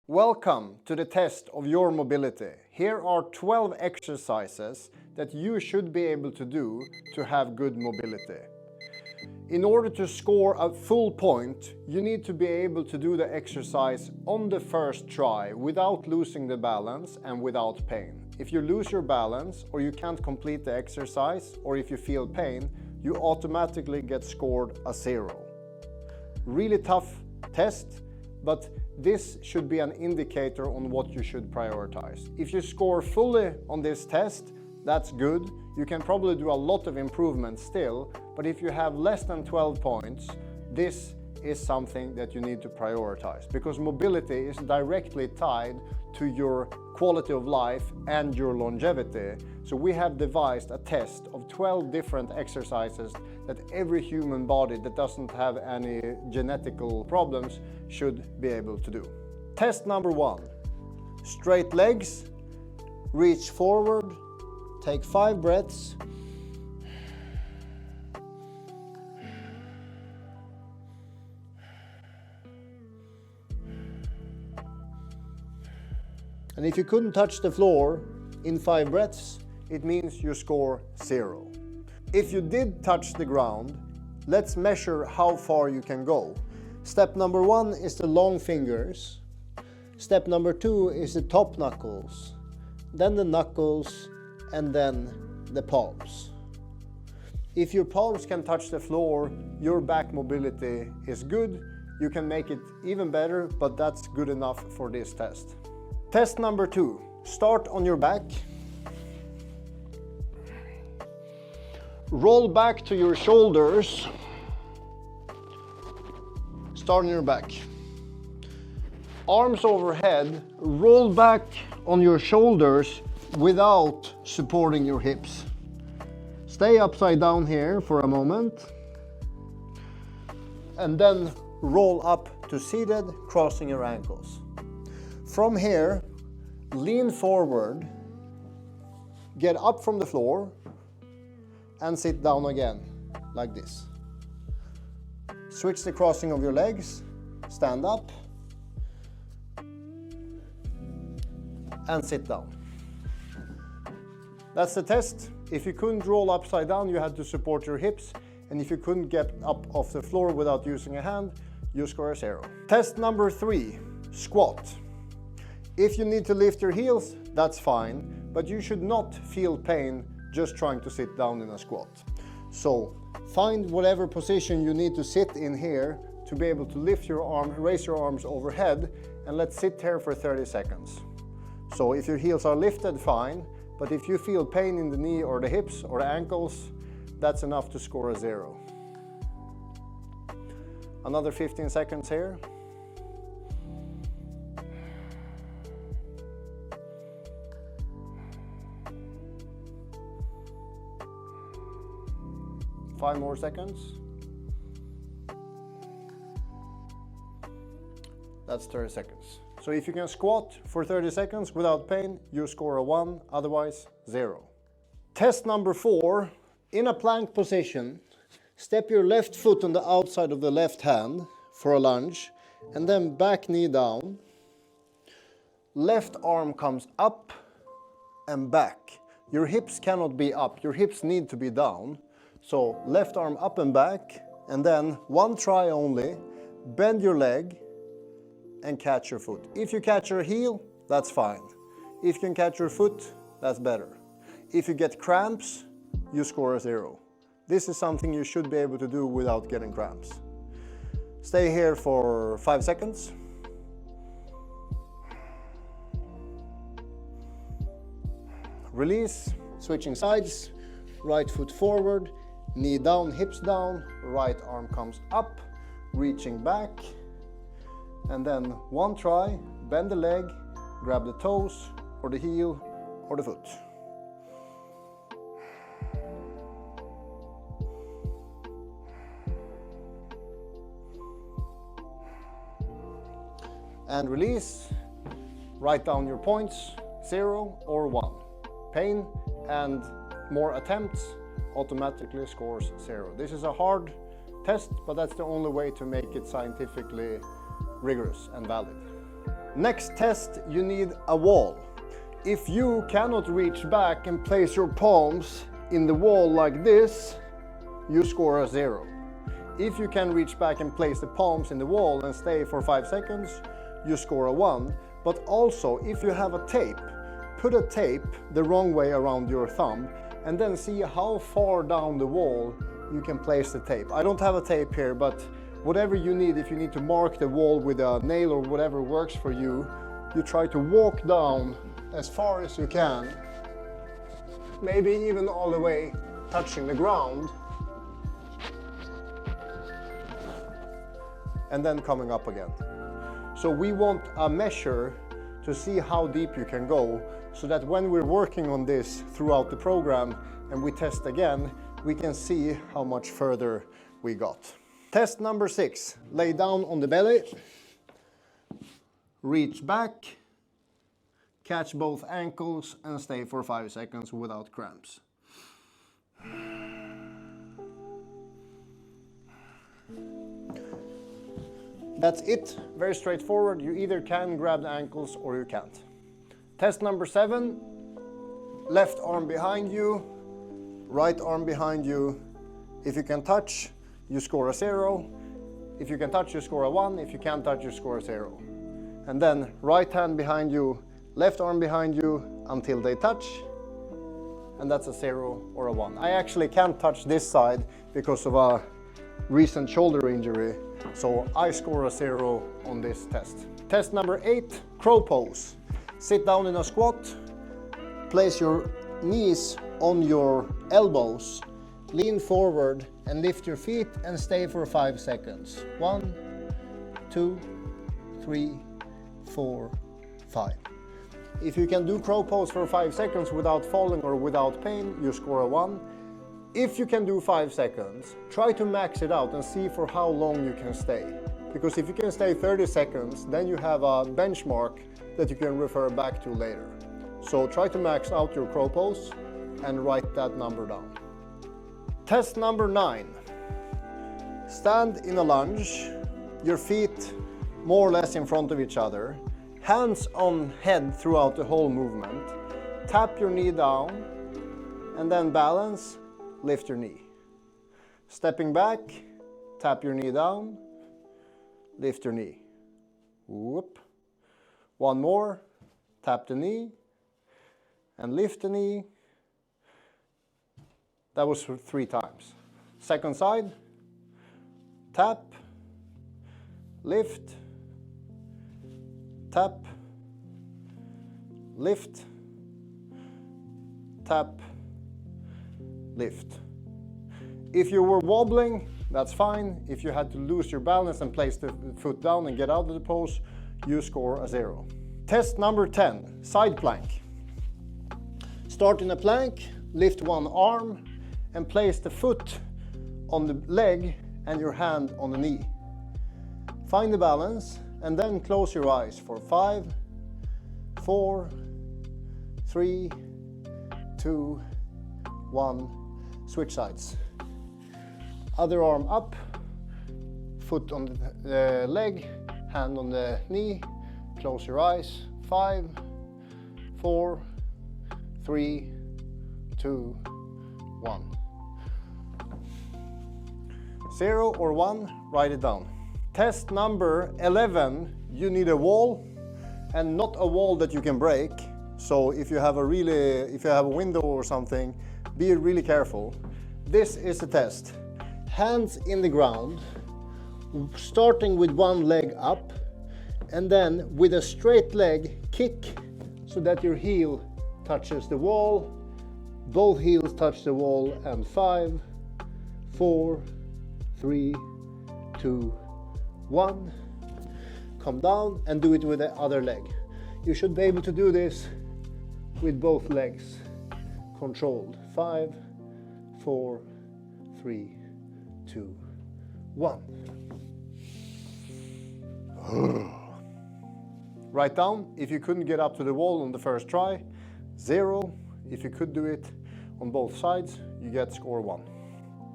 Welcome to the test of your mobility. Here are 12 exercises that you should be able to do to have good mobility. In order to score a full point, you need to be able to do the exercise on the first try without losing the balance and without pain. If you lose your balance or you can't complete the exercise or if you feel pain, you automatically get scored a 0. Really tough test, but this should be an indicator on what you should prioritize. If you score fully on this test, that's good. You can probably do a lot of improvements still, but if you have less than 12 points, this is something that you need to prioritize because mobility is directly tied to your quality of life and your longevity. So we have devised a test of 12 different exercises that every human body that doesn't have any genetical problems should be able to do. Test number 1. Straight legs, reach forward, take 5 breaths. And if you couldn't touch the floor in 5 breaths, it means you score 0. If you did touch the ground, let's measure how far you can go. Step number 1 is the long fingers. Step number 2 is the top knuckles, then the knuckles, and then the palms. If your palms can touch the floor, your back mobility is good. You can make it even better, but that's good enough for this test. Test number 2. Start on your back. Roll back to your shoulders. Start on your back. Arms overhead, roll back on your shoulders without supporting your hips. Stay upside down here for a moment. And then roll up to seated, crossing your ankles. From here, lean forward, get up from the floor, and sit down again, like this. Switch the crossing of your legs, stand up, and sit down. That's the test. If you couldn't roll upside down, you had to support your hips, and if you couldn't get up off the floor without using a hand, you score a 0. Test number 3, squat. If you need to lift your heels, that's fine, but you should not feel pain just trying to sit down in a squat. So find whatever position you need to sit in here to be able to lift your arm, raise your arms overhead, and let's sit here for 30 seconds. So if your heels are lifted, fine, but if you feel pain in the knee or the hips or the ankles, that's enough to score a 0. Another 15 seconds here. Five more seconds. That's 30 seconds. So if you can squat for 30 seconds without pain, you score a 1, otherwise 0. Test number 4, in a plank position, step your left foot on the outside of the left hand for a lunge, and then back knee down. Left arm comes up and back. Your hips cannot be up, your hips need to be down. So left arm up and back, and then one try only, bend your leg and catch your foot. If you catch your heel, that's fine. If you can catch your foot, that's better. If you get cramps, you score a 0. This is something you should be able to do without getting cramps. Stay here for 5 seconds. Release, switching sides, right foot forward, knee down, hips down, right arm comes up, reaching back, and then one try, bend the leg, grab the toes, or the heel, or the foot. And release, write down your points, 0 or 1. Pain and more attempts automatically scores 0. This is a hard test, but that's the only way to make it scientifically rigorous and valid. Next test, you need a wall. If you cannot reach back and place your palms in the wall like this, you score a 0. If you can reach back and place the palms in the wall and stay for 5 seconds, you score a 1. But also, if you have a tape, put a tape the wrong way around your thumb and then see how far down the wall you can place the tape. I don't have a tape here, but whatever you need, if you need to mark the wall with a nail or whatever works for you, you try to walk down as far as you can, maybe even all the way touching the ground, and then coming up again. So we want a measure to see how deep you can go, so that when we're working on this throughout the program and we test again, we can see how much further we got. Test number 6, lay down on the belly, reach back, catch both ankles and stay for 5 seconds without cramps. That's it, very straightforward. You either can grab the ankles or you can't. Test number 7, left arm behind you, right arm behind you. If you can touch, you score a 0. If you can touch, you score a 1. If you can't touch, you score a 0. And then right hand behind you, left arm behind you until they touch, and that's a 0 or a 1. I actually can't touch this side because of a recent shoulder injury, so I score a 0 on this test. Test number 8, crow pose. Sit down in a squat, place your knees on your elbows, lean forward and lift your feet and stay for 5 seconds. 1, 2, 3, 4, 5. If you can do crow pose for 5 seconds without falling or without pain, you score a 1. If you can do 5 seconds, try to max it out and see for how long you can stay. Because if you can stay 30 seconds, then you have a benchmark that you can refer back to later. So try to max out your crow pose and write that number down. Test number 9. Stand in a lunge, your feet more or less in front of each other, hands on head throughout the whole movement. Tap your knee down and then balance, lift your knee. Stepping back, tap your knee down, lift your knee. Whoop. One more, tap the knee and lift the knee. That was 3 times. Second side, tap, lift, tap, lift, tap, lift. If you were wobbling, that's fine. If you had to lose your balance and place the foot down and get out of the pose, you score a 0. Test number 10, side plank. Start in a plank, lift one arm and place the foot on the leg and your hand on the knee. Find the balance and then close your eyes for 5, 4, 3, 2, 1. Switch sides. Other arm up, foot on the leg, hand on the knee. Close your eyes. 5, 4, 3, 2, 1. 0 or 1, write it down. Test number 11, you need a wall, and not a wall that you can break. So if you have a window or something, be really careful. This is the test. Hands in the ground, starting with one leg up, and then with a straight leg, kick so that your heel touches the wall. Both heels touch the wall, and 5, 4, 3, 2, 1. Come down and do it with the other leg. You should be able to do this with both legs controlled. 5, 4, 3, 2, 1. Write down if you couldn't get up to the wall on the first try. 0. If you could do it on both sides, you get score 1.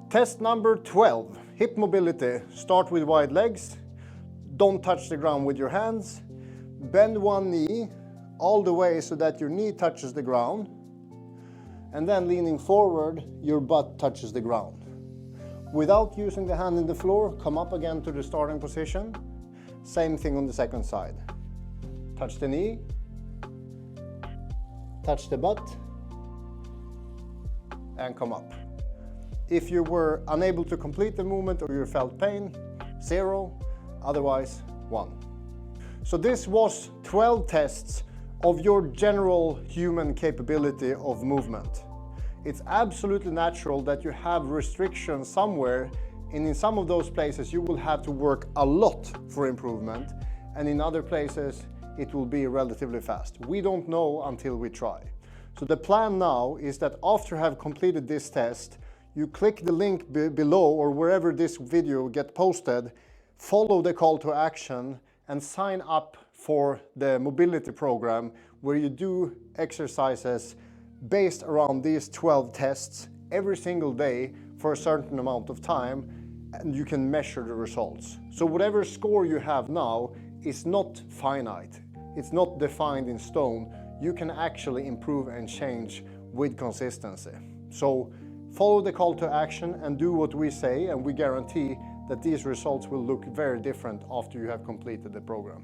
Test number 12, hip mobility. Start with wide legs. Don't touch the ground with your hands. Bend one knee all the way so that your knee touches the ground, and then leaning forward, your butt touches the ground. Without using the hand in the floor, come up again to the starting position. Same thing on the second side. Touch the knee, touch the butt, and come up. If you were unable to complete the movement or you felt pain, 0, otherwise 1. So this was 12 tests of your general human capability of movement. It's absolutely natural that you have restrictions somewhere, and in some of those places you will have to work a lot for improvement, and in other places it will be relatively fast. We don't know until we try. So the plan now is that after you have completed this test, you click the link below or wherever this video gets posted, follow the call to action and sign up for the mobility program where you do exercises based around these 12 tests every single day for a certain amount of time, and you can measure the results. So whatever score you have now is not finite. It's not defined in stone. You can actually improve and change with consistency. So follow the call to action and do what we say, and we guarantee that these results will look very different after you have completed the program.